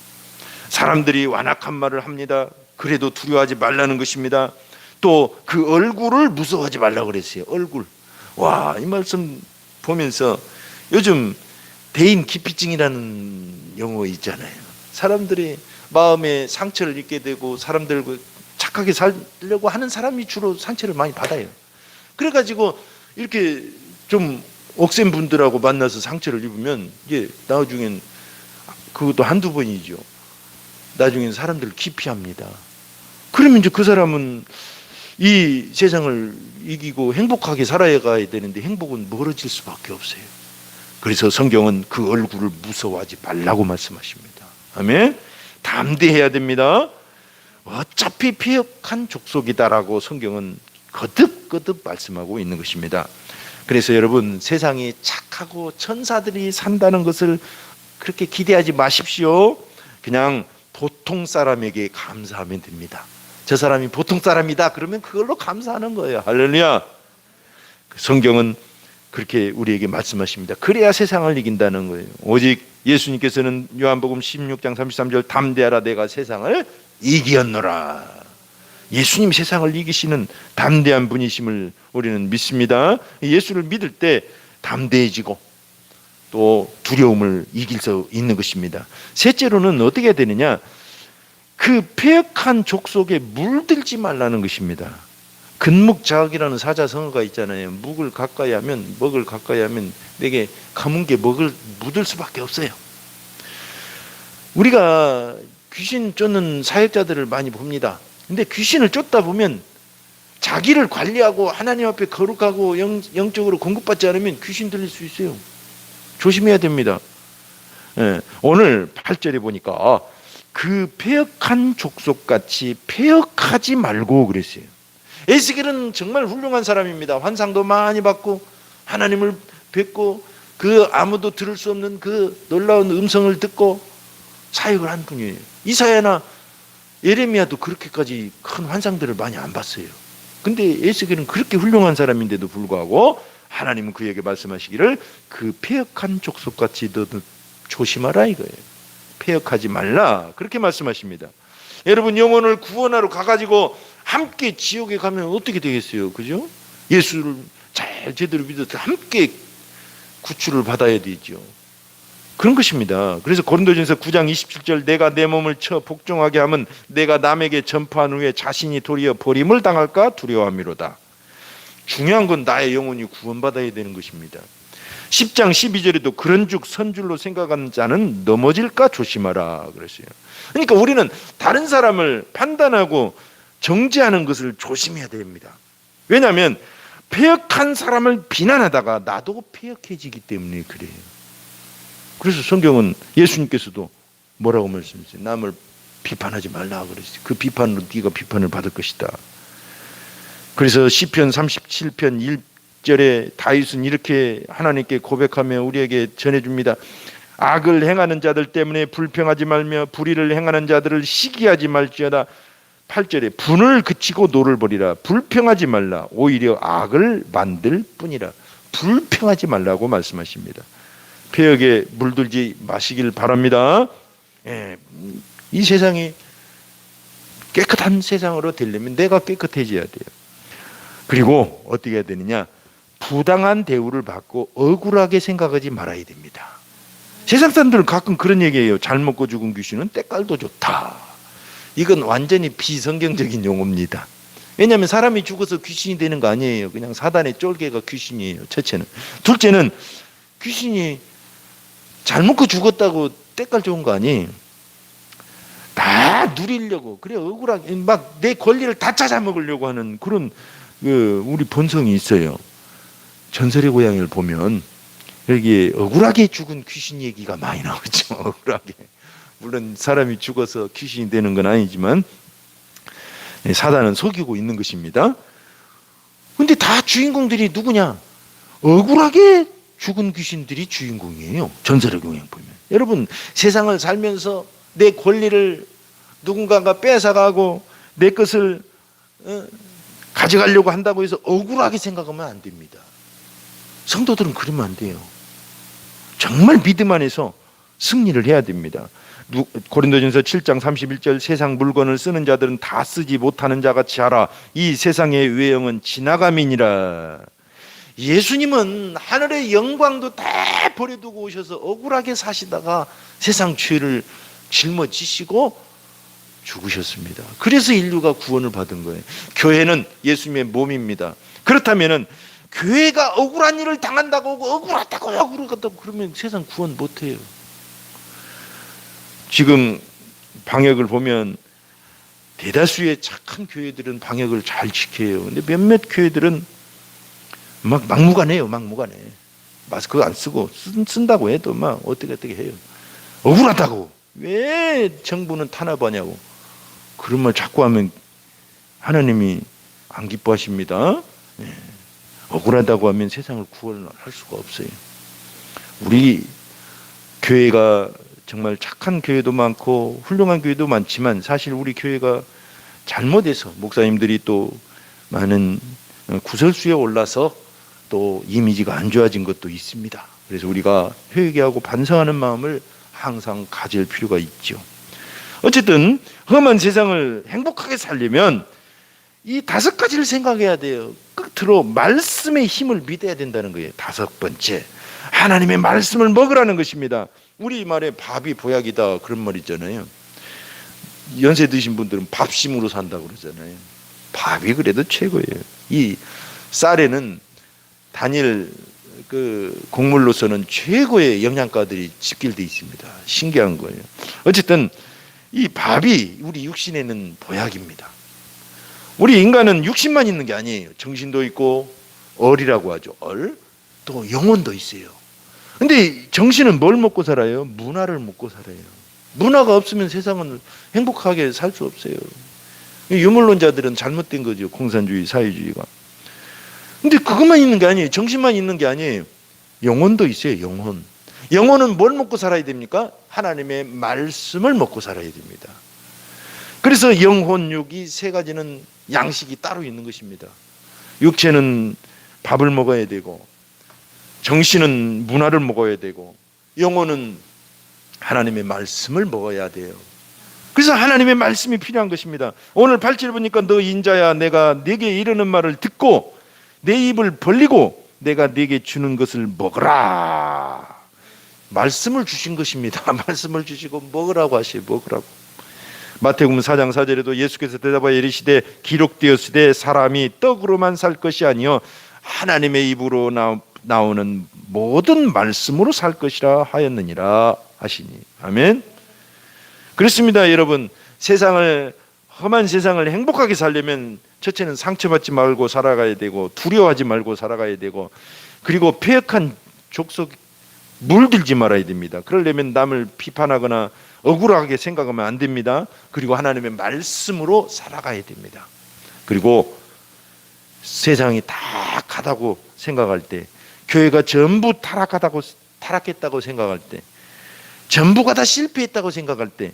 사람들이 완악한 말을 합니다. 그래도 두려워하지 말라는 것입니다. 또 그 얼굴을 무서워하지 말라고 그랬어요. 얼굴. 와, 이 말씀 보면서 요즘 대인 기피증이라는 용어 있잖아요. 사람들이 마음에 상처를 입게 되고 사람들과 착하게 살려고 하는 사람이 주로 상처를 많이 받아요. 그래가지고 이렇게 좀 억센 분들하고 만나서 상처를 입으면 이게 나중엔 그것도 한두 번이죠. 나중엔 사람들을 기피합니다. 그러면 이제 그 사람은 이 세상을 이기고 행복하게 살아가야 되는데 행복은 멀어질 수밖에 없어요. 그래서 성경은 그 얼굴을 무서워하지 말라고 말씀하십니다. 아멘. 담대해야 됩니다. 어차피 패역한 족속이다라고 성경은 거듭거듭 말씀하고 있는 것입니다. 그래서 여러분, 세상이 착하고 천사들이 산다는 것을 그렇게 기대하지 마십시오. 그냥 보통 사람에게 감사하면 됩니다. 저 사람이 보통 사람이다 그러면 그걸로 감사하는 거예요. 할렐루야. 성경은 그렇게 우리에게 말씀하십니다. 그래야 세상을 이긴다는 거예요. 오직 예수님께서는 요한복음 16장 33절 담대하라 내가 세상을 이기었노라. 예수님 세상을 이기시는 담대한 분이심을 우리는 믿습니다. 예수를 믿을 때 담대해지고 또 두려움을 이길 수 있는 것입니다. 셋째로는 어떻게 해야 되느냐? 그 패역한 족속에 물들지 말라는 것입니다. 근묵자학이라는 사자성어가 있잖아요. 먹을 가까이 하면 내게 감은 게 묻을 수밖에 없어요. 우리가 귀신 쫓는 사역자들을 많이 봅니다. 근데 귀신을 쫓다 보면 자기를 관리하고 하나님 앞에 거룩하고 영적으로 공급받지 않으면 귀신 들릴 수 있어요. 조심해야 됩니다. 오늘 8절에 보니까 그 패역한 족속같이 패역하지 말고 그랬어요. 에스겔은 정말 훌륭한 사람입니다. 환상도 많이 받고 하나님을 뵙고 그 아무도 들을 수 없는 그 놀라운 음성을 듣고 사역을 한 분이에요. 이사야나 예레미야도 그렇게까지 큰 환상들을 많이 안 봤어요. 근데 에스겔은 그렇게 훌륭한 사람인데도 불구하고 하나님은 그에게 말씀하시기를 그 패역한 족속같이 너도 조심하라 이거예요. 패역하지 말라 그렇게 말씀하십니다. 여러분 영혼을 구원하러 가가지고 함께 지옥에 가면 어떻게 되겠어요? 그죠? 예수를 잘 제대로 믿어서 함께 구출을 받아야 되죠. 그런 것입니다. 그래서 고린도전서 9장 27절 내가 내 몸을 쳐 복종하게 하면 내가 남에게 전파한 후에 자신이 도리어 버림을 당할까 두려워함이로다. 중요한 건 나의 영혼이 구원받아야 되는 것입니다. 10장 12절에도 그런 즉 선줄로 생각하는 자는 넘어질까 조심하라 그랬어요. 그러니까 우리는 다른 사람을 판단하고 정죄하는 것을 조심해야 됩니다. 왜냐하면 패역한 사람을 비난하다가 나도 패역해지기 때문에 그래요. 그래서 성경은 예수님께서도 뭐라고 말씀하셨어요? 남을 비판하지 말라 그랬어요. 그 비판으로 네가 비판을 받을 것이다. 그래서 시편 37편 1절에 다윗은 이렇게 하나님께 고백하며 우리에게 전해줍니다. 악을 행하는 자들 때문에 불평하지 말며 불의를 행하는 자들을 시기하지 말지어다. 8절에 분을 그치고 노를 버리라. 불평하지 말라. 오히려 악을 만들 뿐이라. 불평하지 말라고 말씀하십니다. 패역에 물들지 마시길 바랍니다. 이 세상이 깨끗한 세상으로 되려면 내가 깨끗해져야 돼요. 그리고 어떻게 해야 되느냐? 부당한 대우를 받고 억울하게 생각하지 말아야 됩니다. 세상 사람들은 가끔 그런 얘기해요. 잘 먹고 죽은 귀신은 때깔도 좋다. 이건 완전히 비성경적인 용어입니다. 왜냐하면 사람이 죽어서 귀신이 되는 거 아니에요. 그냥 사단의 쫄개가 귀신이에요. 첫째는. 둘째는 귀신이 잘 먹고 죽었다고 때깔 좋은 거 아니에요. 다 누리려고 그래 억울하게 막 내 권리를 다 찾아 먹으려고 하는 그런 우리 본성이 있어요. 전설의 고향을 보면 여기에 억울하게 죽은 귀신 얘기가 많이 나오죠. 억울하게. 물론 사람이 죽어서 귀신이 되는 건 아니지만 사단은 속이고 있는 것입니다. 근데 다 주인공들이 누구냐? 억울하게 죽은 귀신들이 주인공이에요. 전설의 고향 보면. 여러분 세상을 살면서 내 권리를 누군가가 뺏어가고 내 것을 가져가려고 한다고 해서 억울하게 생각하면 안 됩니다. 성도들은 그러면 안 돼요. 정말 믿음 안에서 승리를 해야 됩니다. 고린도전서 7장 31절 세상 물건을 쓰는 자들은 다 쓰지 못하는 자같이 하라. 이 세상의 외형은 지나감이니라. 예수님은 하늘의 영광도 다 버려두고 오셔서 억울하게 사시다가 세상 죄를 짊어지시고 죽으셨습니다. 그래서 인류가 구원을 받은 거예요. 교회는 예수님의 몸입니다. 그렇다면 교회가 억울한 일을 당한다고 억울하다고 그러면 세상 구원 못해요. 지금 방역을 보면 대다수의 착한 교회들은 방역을 잘 지켜요. 근데 몇몇 교회들은 막 막무가내요. 막무가내. 마스크 안 쓰고 쓴다고 해도 막 어떻게 해요. 억울하다고. 왜 정부는 탄압하냐고. 그런 말 자꾸 하면 하나님이 안 기뻐하십니다. 억울하다고 하면 세상을 구원할 수가 없어요. 우리 교회가 정말 착한 교회도 많고 훌륭한 교회도 많지만 사실 우리 교회가 잘못해서 목사님들이 또 많은 구설수에 올라서 또 이미지가 안 좋아진 것도 있습니다. 그래서 우리가 회개하고 반성하는 마음을 항상 가질 필요가 있죠. 어쨌든 험한 세상을 행복하게 살려면 이 5가지를 생각해야 돼요. 끝으로 말씀의 힘을 믿어야 된다는 거예요. 5번째, 하나님의 말씀을 먹으라는 것입니다. 우리 말에 밥이 보약이다 그런 말 있잖아요. 연세 드신 분들은 밥심으로 산다고 그러잖아요. 밥이 그래도 최고예요. 이 쌀에는 단일 그 곡물로서는 최고의 영양가들이 집결되어 있습니다. 신기한 거예요. 어쨌든 이 밥이 우리 육신에는 보약입니다. 우리 인간은 육신만 있는 게 아니에요. 정신도 있고 얼이라고 하죠. 얼, 또 영혼도 있어요. 근데 정신은 뭘 먹고 살아요? 문화를 먹고 살아요. 문화가 없으면 세상은 행복하게 살 수 없어요. 유물론자들은 잘못된 거죠. 공산주의, 사회주의가. 근데 그것만 있는 게 아니에요. 정신만 있는 게 아니에요. 영혼도 있어요. 영혼. 영혼은 뭘 먹고 살아야 됩니까? 하나님의 말씀을 먹고 살아야 됩니다. 그래서 영혼, 육이 3가지는 양식이 따로 있는 것입니다. 육체는 밥을 먹어야 되고, 정신은 문화를 먹어야 되고, 영혼은 하나님의 말씀을 먹어야 돼요. 그래서 하나님의 말씀이 필요한 것입니다. 오늘 8절 보니까 너 인자야, 내가 네게 이르는 말을 듣고 내 입을 벌리고 내가 네게 주는 것을 먹으라. 말씀을 주신 것입니다. 말씀을 주시고 먹으라고 하시요. 먹으라고. 마태복음 4장 4절에도 예수께서 대답하여 이르시되 기록되었으되 사람이 떡으로만 살 것이 아니요 하나님의 입으로 나오는 모든 말씀으로 살 것이라 하였느니라 하시니. 아멘. 그렇습니다. 여러분, 험한 세상을 행복하게 살려면 첫째는 상처받지 말고 살아가야 되고, 두려워하지 말고 살아가야 되고, 그리고 패역한 족속 물들지 말아야 됩니다. 그러려면 남을 비판하거나 억울하게 생각하면 안 됩니다. 그리고 하나님의 말씀으로 살아가야 됩니다. 그리고 세상이 타락하다고 생각할 때, 교회가 전부 타락했다고 생각할 때, 전부가 다 실패했다고 생각할 때,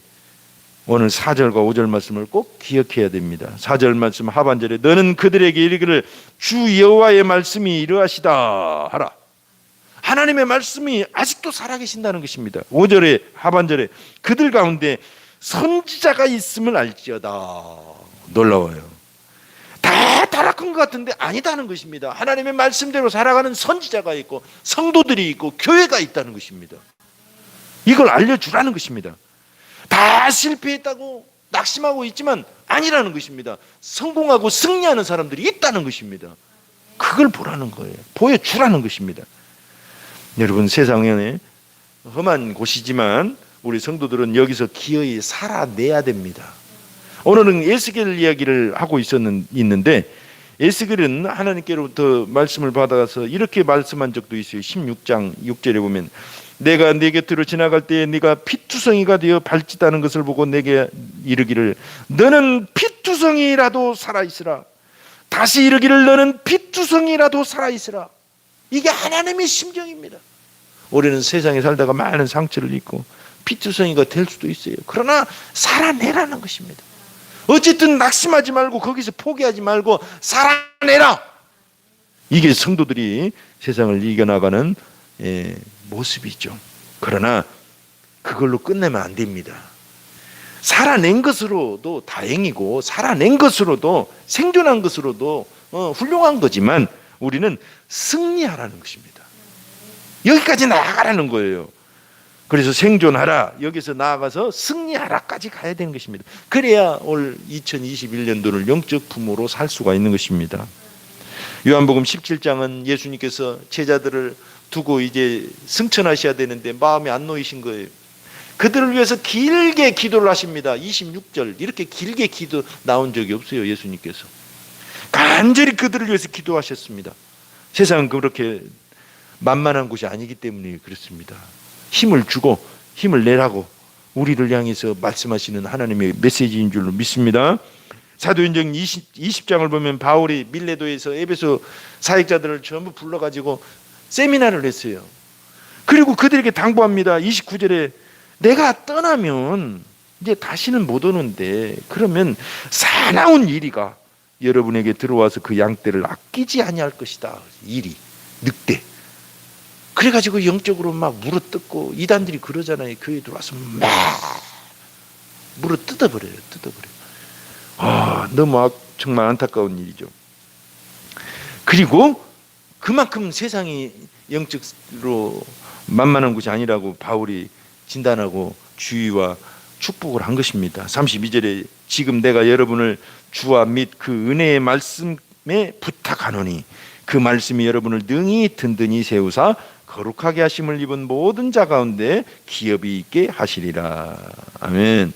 오늘 4절과 5절 말씀을 꼭 기억해야 됩니다. 4절 말씀 하반절에 너는 그들에게 이르기를 주 여호와의 말씀이 이러하시다 하라. 하나님의 말씀이 아직도 살아계신다는 것입니다. 5절에 하반절에 그들 가운데 선지자가 있음을 알지어다. 놀라워요. 다 타락한 것 같은데 아니다는 것입니다. 하나님의 말씀대로 살아가는 선지자가 있고 성도들이 있고 교회가 있다는 것입니다. 이걸 알려주라는 것입니다. 다 실패했다고 낙심하고 있지만 아니라는 것입니다. 성공하고 승리하는 사람들이 있다는 것입니다. 그걸 보라는 거예요. 보여주라는 것입니다. 여러분, 세상에 험한 곳이지만 우리 성도들은 여기서 기어이 살아내야 됩니다. 오늘은 에스겔 이야기를 하고 있는데 에스겔은 하나님께로부터 말씀을 받아서 이렇게 말씀한 적도 있어요. 16장 6절에 보면 내가 네 곁으로 지나갈 때에 네가 피투성이가 되어 발짓하는 것을 보고 내게 이르기를 너는 피투성이라도 살아있으라. 다시 이르기를 너는 피투성이라도 살아있으라. 이게 하나님의 심정입니다. 우리는 세상에 살다가 많은 상처를 입고 피투성이가 될 수도 있어요. 그러나 살아내라는 것입니다. 어쨌든 낙심하지 말고 거기서 포기하지 말고 살아내라. 이게 성도들이 세상을 이겨나가는 모습이죠. 그러나 그걸로 끝내면 안 됩니다. 살아낸 것으로도 다행이고 살아낸 것으로도 생존한 것으로도 훌륭한 거지만 우리는 승리하라는 것입니다. 여기까지 나아가라는 거예요. 그래서 생존하라, 여기서 나아가서 승리하라까지 가야 되는 것입니다. 그래야 올 2021년도를 영적 부모로 살 수가 있는 것입니다. 요한복음 17장은 예수님께서 제자들을 두고 이제 승천하셔야 되는데 마음이 안 놓이신 거예요. 그들을 위해서 길게 기도를 하십니다. 26절 이렇게 길게 기도 나온 적이 없어요. 예수님께서 간절히 그들을 위해서 기도하셨습니다. 세상은 그렇게 만만한 곳이 아니기 때문에 그렇습니다. 힘을 주고 힘을 내라고 우리를 향해서 말씀하시는 하나님의 메시지인 줄로 믿습니다. 사도행전 20장을 보면 바울이 밀레도에서 에베소 사역자들을 전부 불러가지고 세미나를 했어요. 그리고 그들에게 당부합니다. 29절에 내가 떠나면 이제 다시는 못 오는데 그러면 사나운 이리가 여러분에게 들어와서 그 양떼를 아끼지 아니할 것이다. 이리 늑대. 그래가지고 영적으로 막 물어뜯고 이단들이 그러잖아요. 교회 들어와서 막 물어 뜯어버려요. 너무 정말 안타까운 일이죠. 그리고 그만큼 세상이 영적으로 만만한 곳이 아니라고 바울이 진단하고 주의와 축복을 한 것입니다. 32절에 지금 내가 여러분을 주와 및 그 은혜의 말씀에 부탁하노니 그 말씀이 여러분을 능히 든든히 세우사 거룩하게 하심을 입은 모든 자 가운데 기업이 있게 하시리라. 아멘.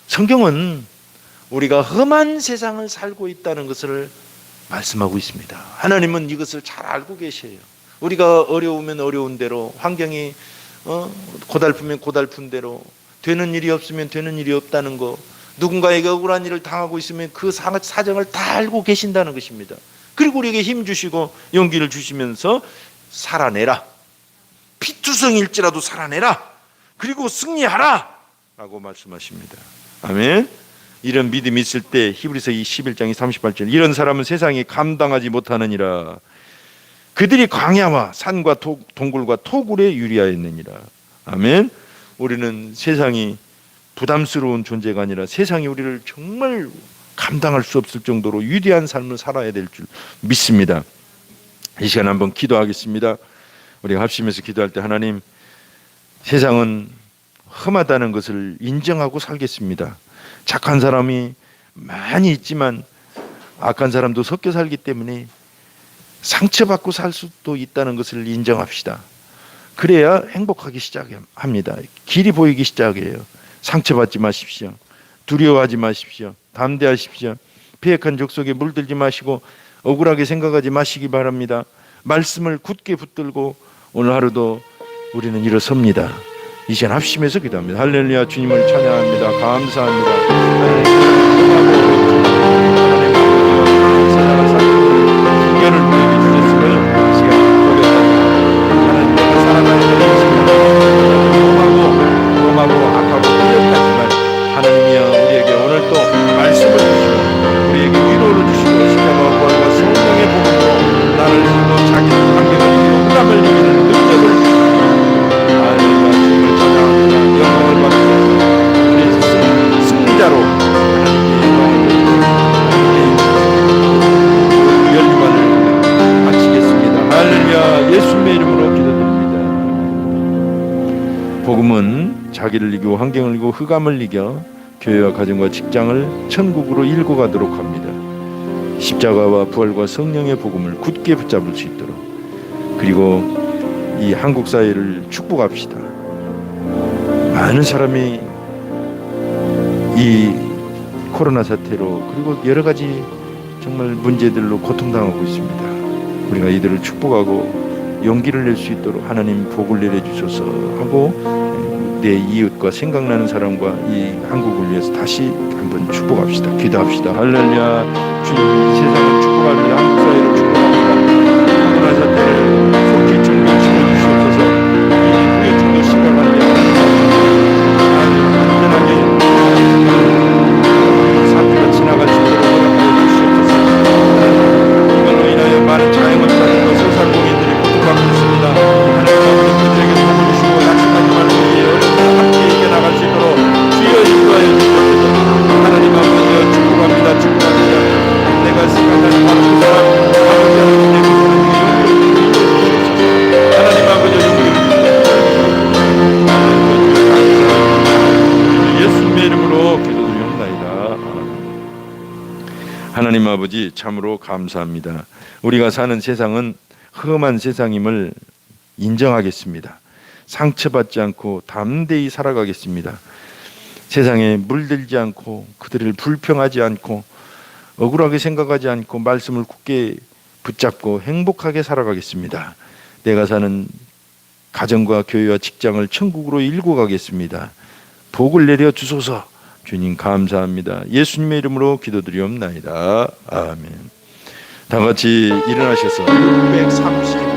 성경은 우리가 험한 세상을 살고 있다는 것을 말씀하고 있습니다. 하나님은 이것을 잘 알고 계셔요. 우리가 어려우면 어려운 대로, 환경이 고달프면 고달픈 대로, 되는 일이 없으면 되는 일이 없다는 거, 누군가에게 억울한 일을 당하고 있으면 그 사정을 다 알고 계신다는 것입니다. 그리고 우리에게 힘 주시고 용기를 주시면서 살아내라, 피투성일지라도 살아내라, 그리고 승리하라 라고 말씀하십니다. 아멘. 이런 믿음이 있을 때 히브리서 11장 38절, 이런 사람은 세상이 감당하지 못하느니라. 그들이 광야와 산과 동굴과 토굴에 유리하였느니라. 아멘. 우리는 세상이 부담스러운 존재가 아니라 세상이 우리를 정말 감당할 수 없을 정도로 위대한 삶을 살아야 될 줄 믿습니다. 이 시간 한번 기도하겠습니다. 우리가 합심해서 기도할 때, 하나님, 세상은 험하다는 것을 인정하고 살겠습니다. 착한 사람이 많이 있지만 악한 사람도 섞여 살기 때문에 상처받고 살 수도 있다는 것을 인정합시다. 그래야 행복하기 시작합니다. 길이 보이기 시작해요. 상처받지 마십시오. 두려워하지 마십시오. 담대하십시오. 패역한 족속에 물들지 마시고 억울하게 생각하지 마시기 바랍니다. 말씀을 굳게 붙들고 오늘 하루도 우리는 일어섭니다. 이 시간 합심해서 기도합니다. 할렐루야. 주님을 찬양합니다. 감사합니다. 이겨를 우리에게 주셨으며 이 시간 고백합니다. 하나님, 내가 살아가는 험하고 악하고 틀렸다지만 하나님이여, 우리에게 오늘 또 말씀을 주시고 우리에게 위로를 주시고 십자가와 부활과 성령의 복음으로 나를 이기고 자기 관계를 이기고 흑암을 이기는 능력을 주시고 하나님과 주님을 찬양합니다. 영광을 받으셔서 우리 승리자로 하나님께 연주만을 마치겠습니다. 할렐루야. 예수님의 이름으로 기도드립니다. 복음은 자기를 이기고 환경을 이기고 흑암을 이겨 교회와 가정과 직장을 천국으로 일고 가도록 합니다. 십자가와 부활과 성령의 복음을 굳게 붙잡을 수 있도록, 그리고 이 한국 사회를 축복합시다. 많은 사람이 이 코로나 사태로 그리고 여러 가지 정말 문제들로 고통당하고 있습니다. 우리가 이들을 축복하고 용기를 낼 수 있도록 하나님 복을 내려주셔서 하고, 내 이웃과 생각나는 사람과 이 한국을 위해서 다시 한번 축복합시다. 기도합시다. 할렐루야. 주님, 이 세상을 축복합니다. 한국 사회를 축복합니다. 코로나 사태를 속히 정리시켜 주시옵소서. 이 후유증도 심각한데 안전하게 사태가 지나갈 수 있도록 허락하여 주시옵소서. 이걸로 인하여 많은 자영업자들과 소상공인들이 고통받고 있습니다. 하나님 아버지, 그들에게 도움을 주시고 약속하지 말고 이 어려움을 함께 이겨나갈 수 있도록 주여 인도하여 주시옵소서. 하나님 아버지, 축복합니다. 축복합니다. 내가 생각하는 바로 그 사람, 아버지 하나님, 내 그사람에게 용기를 주시옵소서. 하나님 아버지, 용기를 주시옵소서. 예수님의 이름으로 기도드리옵나이다. 하나님 아버지, 참으로 감사합니다. 우리가 사는 세상은 험한 세상임을 인정하겠습니다. 상처받지 않고 담대히 살아가겠습니다. 세상에 물들지 않고 그들을 불평하지 않고 억울하게 생각하지 않고 말씀을 굳게 붙잡고 행복하게 살아가겠습니다. 내가 사는 가정과 교회와 직장을 천국으로 일구 가겠습니다. 복을 내려 주소서. 주님 감사합니다. 예수님의 이름으로 기도드리옵나이다. 아멘. 다 같이 일어나셔서 635장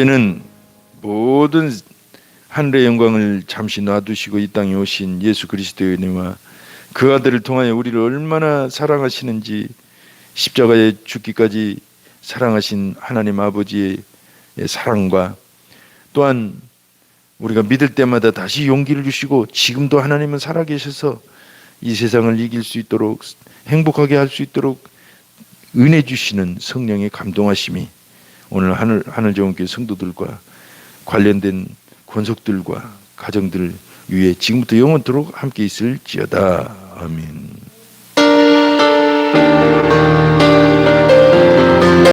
이제는 모든 하늘의 영광을 잠시 놔두시고 이 땅에 오신 예수 그리스도의 은혜와 그 아들을 통하여 우리를 얼마나 사랑하시는지, 십자가에 죽기까지 사랑하신 하나님 아버지의 사랑과, 또한 우리가 믿을 때마다 다시 용기를 주시고 지금도 하나님은 살아계셔서 이 세상을 이길 수 있도록, 행복하게 할 수 있도록 은혜 주시는 성령의 감동하심이 오늘 하늘정원교회 성도들과 관련된 권속들과 가정들 위에 지금부터 영원토록 함께 있을지어다. 아멘.